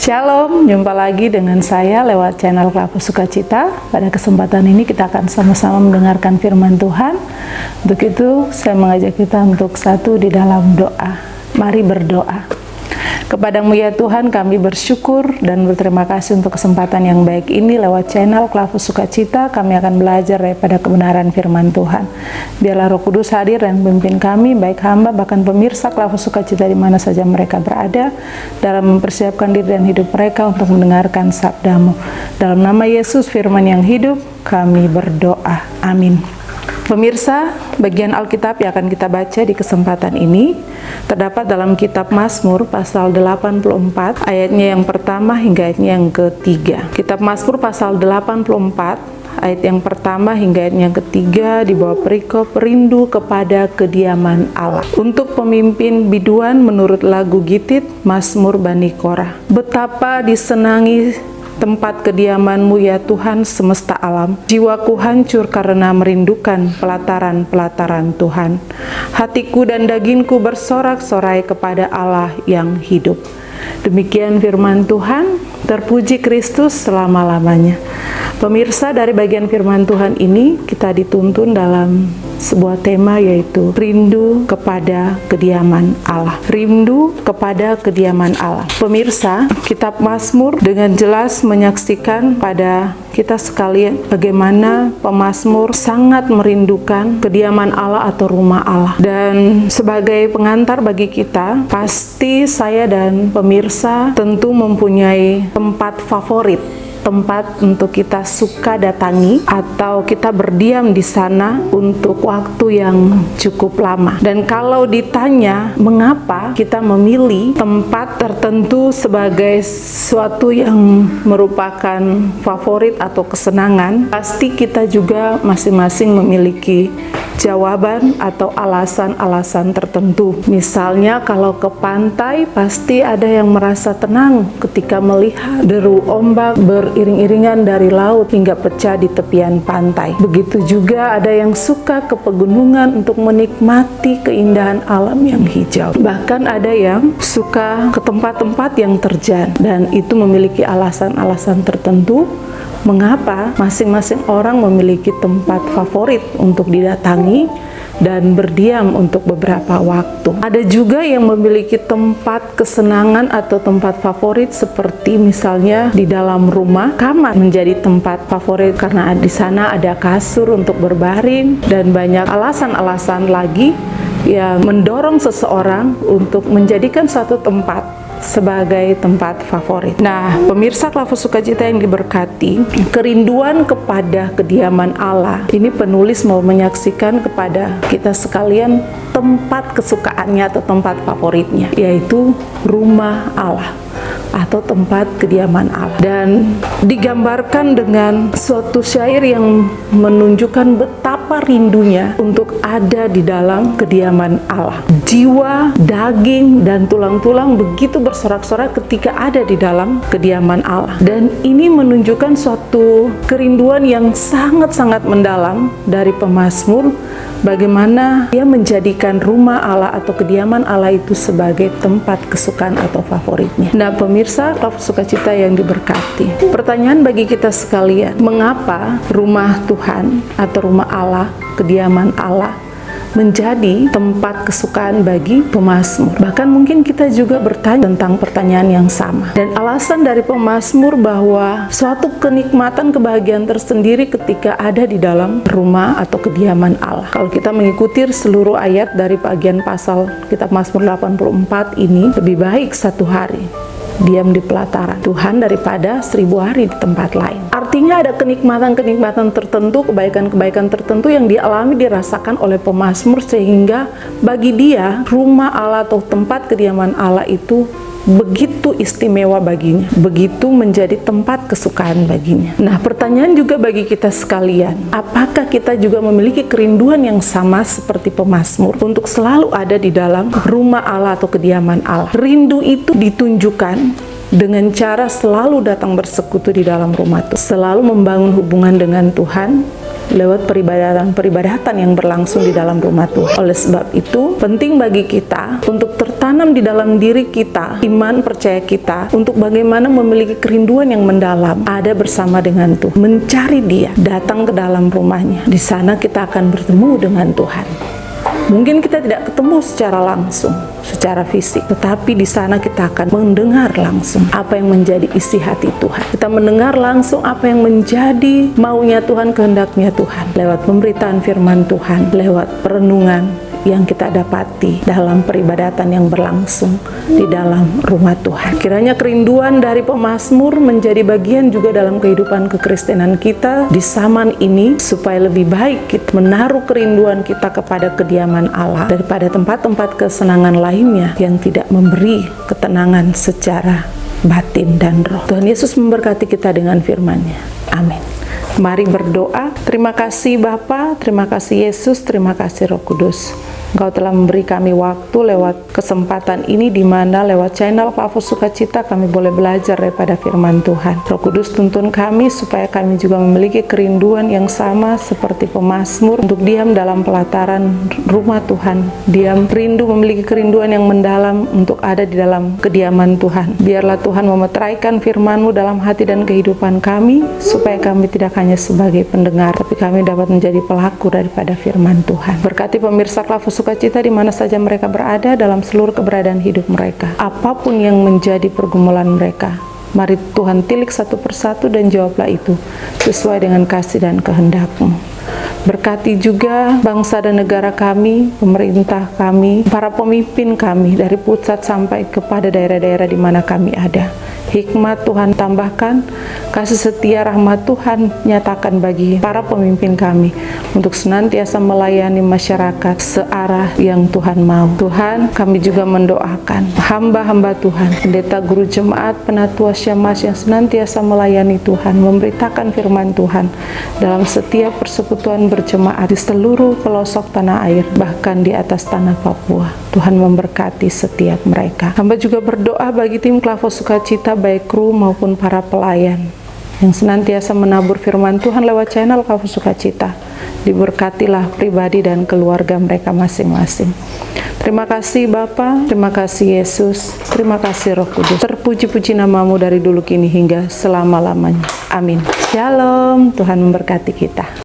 Shalom, jumpa lagi dengan saya lewat channel Klavu Sukacita. Pada kesempatan ini kita akan sama-sama mendengarkan firman Tuhan. Untuk itu saya mengajak kita untuk satu di dalam doa. Mari berdoa. Kepadamu ya Tuhan, kami bersyukur dan berterima kasih untuk kesempatan yang baik ini. Lewat channel Klavu Sukacita kami akan belajar daripada kebenaran firman Tuhan. Biarlah Roh Kudus hadir dan memimpin kami, baik hamba bahkan pemirsa Klavu Sukacita di mana saja mereka berada, dalam mempersiapkan diri dan hidup mereka untuk mendengarkan sabdamu. Dalam nama Yesus firman yang hidup kami berdoa, amin. Pemirsa, bagian Alkitab yang akan kita baca di kesempatan ini terdapat dalam kitab Mazmur pasal 84 ayatnya yang pertama hingga ayatnya yang ketiga. Kitab Mazmur pasal 84 ayat yang pertama hingga ayat yang ketiga di bawah perikop rindu kepada kediaman Allah. Untuk pemimpin biduan menurut lagu Gitit, Mazmur Bani Korah. Betapa disenangi tempat kediaman-Mu ya Tuhan semesta alam. Jiwaku hancur karena merindukan pelataran-pelataran Tuhan. Hatiku dan dagingku bersorak-sorai kepada Allah yang hidup. Demikian firman Tuhan, terpuji Kristus selama-lamanya. Pemirsa, dari bagian firman Tuhan ini kita dituntun dalam sebuah tema, yaitu rindu kepada kediaman Allah. Rindu kepada kediaman Allah. Pemirsa, kitab Mazmur dengan jelas menyaksikan pada kita sekalian bagaimana pemazmur sangat merindukan kediaman Allah atau rumah Allah. Dan sebagai pengantar bagi kita, pasti saya dan pemirsa tentu mempunyai tempat favorit, tempat untuk kita suka datangi atau kita berdiam di sana untuk waktu yang cukup lama. Dan kalau ditanya mengapa kita memilih tempat tertentu sebagai sesuatu yang merupakan favorit atau kesenangan, pasti kita juga masing-masing memiliki jawaban atau alasan-alasan tertentu. Misalnya kalau ke pantai, pasti ada yang merasa tenang ketika melihat deru ombak beriring-iringan dari laut hingga pecah di tepian pantai. Begitu juga ada yang suka ke pegunungan untuk menikmati keindahan alam yang hijau. Bahkan ada yang suka ke tempat-tempat yang terjal, dan itu memiliki alasan-alasan tertentu mengapa masing-masing orang memiliki tempat favorit untuk didatangi dan berdiam untuk beberapa waktu. Ada juga yang memiliki tempat kesenangan atau tempat favorit seperti misalnya di dalam rumah. Kamar menjadi tempat favorit karena di sana ada kasur untuk berbaring, dan banyak alasan-alasan lagi yang mendorong seseorang untuk menjadikan suatu tempat sebagai tempat favorit. Nah, pemirsa Klavu Sukacita yang diberkati, kerinduan kepada kediaman Allah ini penulis mau menyaksikan kepada kita sekalian tempat kesukaannya atau tempat favoritnya, yaitu rumah Allah atau tempat kediaman Allah. Dan digambarkan dengan suatu syair yang menunjukkan betapa rindunya untuk ada di dalam kediaman Allah. Jiwa, daging, dan tulang-tulang begitu bersorak-sorak ketika ada di dalam kediaman Allah. Dan ini menunjukkan suatu kerinduan yang sangat-sangat mendalam dari pemazmur, bagaimana dia menjadikan rumah Allah atau kediaman Allah itu sebagai tempat kesukaan atau favoritnya. Nah, pemirsa Klavu Sukacita yang diberkati, pertanyaan bagi kita sekalian, mengapa rumah Tuhan atau rumah Allah, kediaman Allah, menjadi tempat kesukaan bagi pemazmur? Bahkan mungkin kita juga bertanya tentang pertanyaan yang sama. Dan alasan dari pemazmur bahwa suatu kenikmatan, kebahagiaan tersendiri ketika ada di dalam rumah atau kediaman Allah. Kalau kita mengikuti seluruh ayat dari bagian pasal kitab Mazmur 84 ini, lebih baik satu hari diam di pelataran Tuhan daripada 1000 hari di tempat lain. Artinya ada kenikmatan-kenikmatan tertentu, kebaikan-kebaikan tertentu yang dialami, dirasakan oleh pemazmur, sehingga bagi dia rumah Allah atau tempat kediaman Allah itu begitu istimewa baginya, begitu menjadi tempat kesukaan baginya. Nah, pertanyaan juga bagi kita sekalian, apakah kita juga memiliki kerinduan yang sama seperti pemazmur untuk selalu ada di dalam rumah Allah atau kediaman Allah? Rindu itu ditunjukkan dengan cara selalu datang bersekutu di dalam rumah Tuhan, selalu membangun hubungan dengan Tuhan, lewat peribadatan yang berlangsung di dalam rumah Tuhan. Oleh sebab itu, penting bagi kita untuk tertanam di dalam diri kita, iman percaya kita, untuk bagaimana memiliki kerinduan yang mendalam, ada bersama dengan Tuhan, mencari Dia, datang ke dalam rumahnya. Di sana kita akan bertemu dengan Tuhan. Mungkin kita tidak ketemu secara langsung, secara fisik, tetapi di sana kita akan mendengar langsung apa yang menjadi isi hati Tuhan. Kita mendengar langsung apa yang menjadi maunya Tuhan, kehendaknya Tuhan, lewat pemberitaan firman Tuhan, lewat perenungan yang kita dapati dalam peribadatan yang berlangsung di dalam rumah Tuhan. Kiranya kerinduan dari pemazmur menjadi bagian juga dalam kehidupan kekristenan kita di zaman ini, supaya lebih baik kita menaruh kerinduan kita kepada kediaman Allah daripada tempat-tempat kesenangan lainnya yang tidak memberi ketenangan secara batin dan roh. Tuhan Yesus memberkati kita dengan firman-Nya. Amin. Mari berdoa. Terima kasih Bapa, terima kasih Yesus, terima kasih Roh Kudus. Engkau telah memberi kami waktu lewat kesempatan ini, di mana lewat channel Klavos Sukacita kami boleh belajar daripada firman Tuhan. Roh Kudus tuntun kami supaya kami juga memiliki kerinduan yang sama seperti pemazmur untuk diam dalam pelataran rumah Tuhan. Diam, rindu, memiliki kerinduan yang mendalam untuk ada di dalam kediaman Tuhan. Biarlah Tuhan memeteraikan firman-Mu dalam hati dan kehidupan kami, supaya kami tidak hanya sebagai pendengar, tapi kami dapat menjadi pelaku daripada firman Tuhan. Berkati pemirsa Klavos Sukacita di mana saja mereka berada dalam seluruh keberadaan hidup mereka. Apapun yang menjadi pergumulan mereka, mari Tuhan tilik satu persatu dan jawablah itu sesuai dengan kasih dan kehendak-Mu. Berkati juga bangsa dan negara kami, pemerintah kami, para pemimpin kami, dari pusat sampai kepada daerah-daerah di mana kami ada. Hikmat Tuhan tambahkan, kasih setia rahmat Tuhan nyatakan bagi para pemimpin kami untuk senantiasa melayani masyarakat searah yang Tuhan mau. Tuhan, kami juga mendoakan hamba-hamba Tuhan, pendeta, guru jemaat, penatua, syemasi yang senantiasa melayani Tuhan, memberitakan firman Tuhan dalam setiap persekutuan berjemaat di seluruh pelosok tanah air, bahkan di atas tanah Papua. Tuhan memberkati setiap mereka. Hamba juga berdoa bagi tim Klavos Sukacita, baik kru maupun para pelayan yang senantiasa menabur firman Tuhan lewat channel Klavos Sukacita. Diberkatilah pribadi dan keluarga mereka masing-masing. Terima kasih Bapa, terima kasih Yesus, terima kasih Roh Kudus. Terpuji-puji nama-Mu dari dulu kini hingga selama-lamanya. Amin. Shalom, Tuhan memberkati kita.